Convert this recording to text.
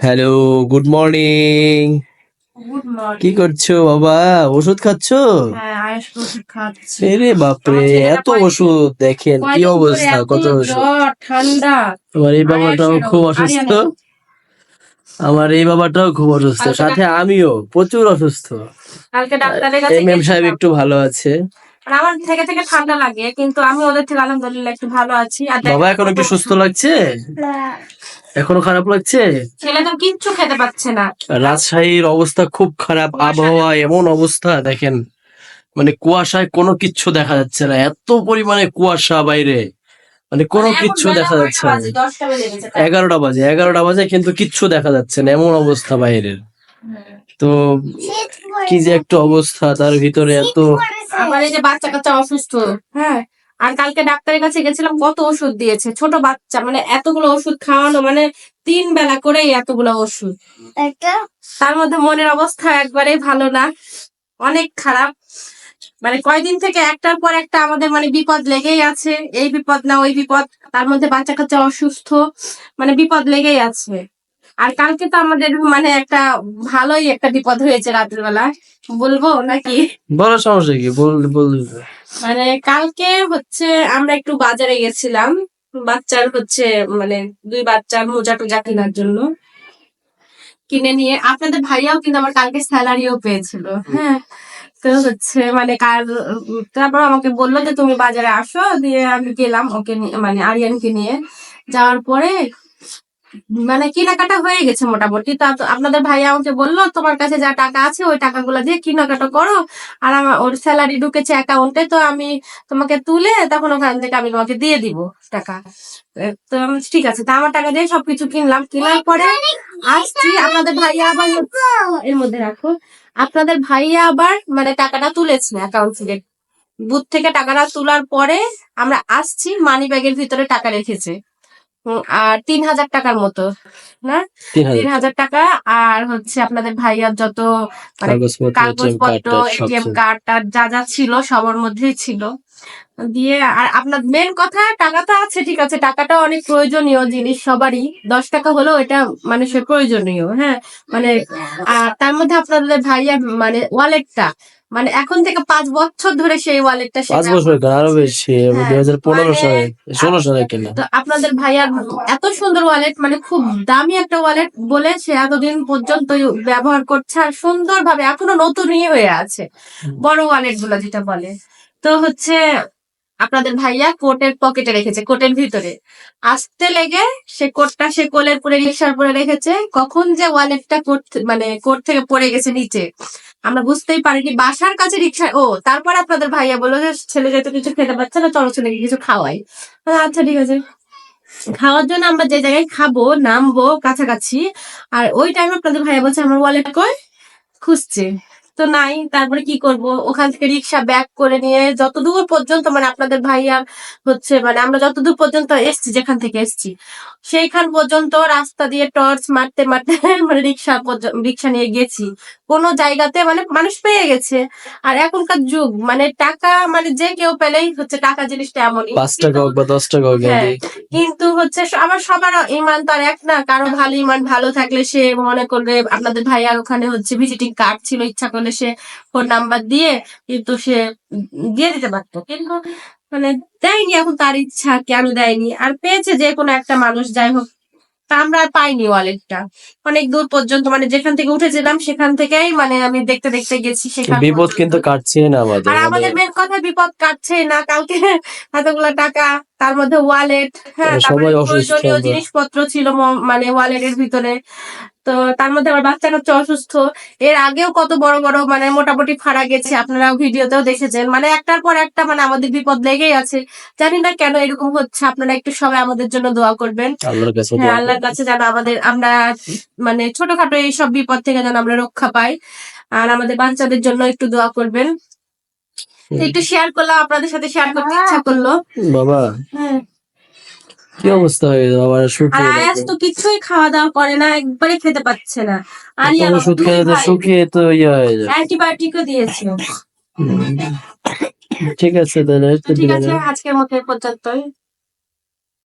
Hello, good morning. Good কি morning. করছো বাবা? ওষুধ খাচ্ছো? হ্যাঁ, আয়েশ ওষুধ খাচ্ছি। এরে বাপরে, আমার ছেলেটা এত ওষুধ! দেখেন কি কয়দিন ধরে অবস্থা, এত কত ওষুধ! জ্বর ঠান্ডা। আমার এই বাবাটাও আয়েশেরও খুব অসুস্থ। আরিয়ানেরও। আমার এই বাবাটাও খুব অসুস্থ, কালকে সাথে আমিও প্রচুর অসুস্থ। কালকে ডাক্তারের কাছে এম এম সাহেব গেছিলাম। একটু ভালো আছে। আর আমার থেকে থেকে ঠান্ডা লাগে, কিন্তু আমি ওদের থেকে আলহামদুলিল্লাহ একটু ভালো আছি। আর বাবা দেখেন এখন কত একটু সুস্থ ওষুধ। লাগছে? এখনো খারাপ লাগছে? ছেলে তো কিচ্ছু খেতে পাচ্ছে না। রাজশাহীর অবস্থা খুব খারাপ, আবহাওয়া এমন অবস্থা দেখেন, মানে কুয়াশায় কোনো কিচ্ছু দেখা যাচ্ছে না, এত পরিমাণে কুয়াশা বাইরে, মানে কোনো এখন কিচ্ছু বেলা দেখা কয়টা যাচ্ছে না। বাজে? 10টা বেজে গেছে। 11টা বাজে কিন্তু কিচ্ছু দেখা যাচ্ছে না, এমন অবস্থা বাইরের। তো কি যে একটা অবস্থা, তার ভিতরে এত আমার এই যে বাচ্চা কাচ্চা অসুস্থ। হ্যাঁ, আর কালকে ডাক্তারের কাছে গেছিলাম, কত ওষুধ দিয়েছে। ছোট বাচ্চা, মানে এতগুলো ওষুধ খাওয়ানো, মানে 3 বেলা করেই এতগুলো ওষুধ। তার মধ্যে মনের অবস্থা একবারেই ভালো না, অনেক খারাপ। মানে কয়দিন থেকে একটার পর একটা আমাদের মানে বিপদ লেগেই আছে, এই বিপদ না ওই বিপদ। তার মধ্যে বাচ্চা কাচ্চা অসুস্থ, মানে বিপদ লেগেই আছে। আর কালকে তো আমাদের মানে একটা ভালোই একটা বিপদ হয়েছে রাতের বেলা, বলবো নাকি? বড় সমস্যা কি, বলতে মানে কালকে হচ্ছে আমরা একটু বাজারে গেছিলাম, বাচ্চার হচ্ছে মানে 2 বাচ্চার মোজা টোজা কেনার জন্য। কিনে নিয়ে আপনাদের ভাইয়াও কিন্তু আমার কালকে স্যালারিও পেয়েছিল। হ্যাঁ, তো হচ্ছে মানে তারপর আমাকে বললো যে তুমি বাজারে আসো, দিয়ে আমি গেলাম ওকে মানে আরিয়ানকে নিয়ে। যাওয়ার পরে মানে কেনাকাটা হয়ে গেছে মোটামুটি। তা তো আপনাদের ভাইয়া আমাকে বললো তোমার কাছে যা টাকা আছে ওই টাকাগুলো দিয়ে কেনাকাটা করো, আর আমার ওর স্যালারি ঢুকেছে অ্যাকাউন্টে, তো আমি তোমাকে তুলে তখন ওখান থেকে আমি তোমাকে দিয়ে দিব টাকা। তো আমি বলছি, ঠিক আছে। তা আমার টাকা দিয়ে সবকিছু কিনলাম, কেনার পরে আসছি, আপনাদের ভাইয়া আবার এর মধ্যে রাখো, আপনাদের ভাইয়া আবার মানে টাকাটা তুলেছে অ্যাকাউন্ট থেকে। বুথ থেকে টাকাটা তোলার পরে আমরা আসছি, মানি ব্যাগের ভিতরে টাকা রেখেছে। আর 3,000 টাকার মতো, না 3,000 3,000 টাকা। আর হচ্ছে আপনাদের ভাইয়ার যত মানে কাগজপত্র, এটিএম কার্ড কাগজপত্র, টার্ড সব এটিএম ছিল। কার্ড টার্ড যা যা ছিল সবার মধ্যেই ছিল। দিয়ে আর আপনার মেন কথা, টাকা তো আছে ঠিক আছে, টাকাটা অনেক প্রয়োজনীয় জিনিস সবারই। 10 টাকা হলেও এটা মানুষের প্রয়োজনীয়। হ্যাঁ, মানে আর তার মধ্যে আপনাদের ভাইয়ার মানে ওয়ালেটটা, মানে এখন থেকে 5 বছর ধরে সেই ওয়ালেটটা সে 5 বছর ব্যবহার কেন, আরো করছে। বেশি। হ্যাঁ, 2015 মানে সালে, 16 সালে কেনা। তো আপনাদের ভাইয়ার এত সুন্দর ওয়ালেট, মানে খুব দামি একটা ওয়ালেট বলে সে এতদিন পর্যন্ত ব্যবহার করছে, আর সুন্দরভাবে এখনো নতুনই হয়ে আছে, বড় ওয়ালেট গুলো যেটা বলে। তো হচ্ছে আপনাদের ভাইয়া কোটের পকেটে রেখেছে, কোটের ভিতরে আসতে লেগে সে কোটটা সে কোলের পরে রিক্সার পরে রেখেছে। কখন যে ওয়ালেটটা মানে কোট থেকে পড়ে গেছে নিচে, আমরা বুঝতেই পারিনি। বাসার কাছে রিক্সা, তারপর আপনাদের ভাইয়া বললো যে ছেলে যেহেতু কিছু খেতে পারছে না, চলো ছেলেকে কিছু খাওয়াই। আচ্ছা ঠিক আছে। খাওয়ার জন্য আমরা যে জায়গায় খাবো নামবো কাছাকাছি, আর ওই টাইমে আপনাদের ভাইয়া বলছে আমার ওয়ালেট কই, খুঁজছে তো নাই। তারপরে কি করব, ওখান থেকে রিক্সা ব্যাক করে নিয়ে যতদূর পর্যন্ত মানে আপনাদের ভাইয়া হচ্ছে মানে আমরা যতদূর পর্যন্ত এসছি, যেখান থেকে এসছি সেইখান পর্যন্ত রাস্তা দিয়ে টর্চ মারতে মারতে মানে রিক্সা নিয়ে গেছি। কোনো জায়গাতে মানে মানুষ পেয়ে গেছে। আর এখনকার যুগ মানে টাকা, মানে যে কেউ পেলেই হচ্ছে টাকা জিনিসটা এমনই। 5 টাকা হোক বা 10 টাকা হোক, হ্যাঁ, কিন্তু হচ্ছে আবার সবার ইমান তো আর এক না। কারো ভালো ইমান ভালো থাকলে সে মনে করবে, আপনাদের ভাইয়ার ওখানে হচ্ছে ভিজিটিং কার্ড ছিল, ইচ্ছা করলে সে ফোন নাম্বার দিয়ে কিন্তু সে দিয়ে দিতে পারতো, কিন্তু মানে দেয়নি। এখন তার ইচ্ছা, কেন দেয়নি, আর পেয়েছে যে কোনো একটা মানুষ, যাই হোক। তা আমরা আর পাইনি ওয়ালেটটা, অনেক দূর পর্যন্ত মানে যেখান থেকে উঠেছিলাম সেখান থেকেই মানে আমি দেখতে দেখতে গেছি সেখান বিপদ পর্যন্ত। কিন্তু কাটছে না আমাদের, আর মানে আমাদের মেন কথা বিপদ কাটছে না কালকে। এতগুলো টাকা, তার মধ্যে ওয়ালেট, হ্যাঁ, তারপরে সবাই অসুস্থ প্রয়োজনীয় আমরা। জিনিসপত্র ছিল মানে ওয়ালেটের ভিতরে। তো তার মধ্যে আমার বাচ্চা কাচ্চা অসুস্থ। এর আগেও কত বড় বড় মানে মোটামুটি ফাড়া গেছে, আপনারা ভিডিওতেও দেখেছেন। মানে একটার পর একটা মানে আমাদের বিপদ লেগেই আছে। জানি না কেন এরকম হচ্ছে, আপনারা একটু সবাই আমাদের জন্য দোয়া করবেন। আল্লাহর কাছে হ্যাঁ, দোয়া আল্লাহর করব। কাছে যেন আমরা মানে ছোটখাটো এইসব বিপদ থেকে যেন আমরা রক্ষা পাই। আর আমাদের বাচ্চাদের জন্য একটু দোয়া করবেন। তো একটু শেয়ার করলাম, আপনাদের সাথে শেয়ার করতে ইচ্ছা করলো। বাবা হ্যাঁ, কি অবস্থা হয়ে গেল, আবার আর শুকিয়ে আয়াস গেছে। তো কিছুই খাওয়া দাওয়া করে না, একবারে খেতে পাচ্ছে না। আরিয়ান ওষুধ দুই খেয়ে তো ভাই শুকিয়ে তো ইয়ে হয়ে যাবে। অ্যান্টিবায়োটিকও দিয়েছিল। ঠিক আছে তাহলে, তো ঠিক আছে, আজকের মতো এ পর্যন্তই।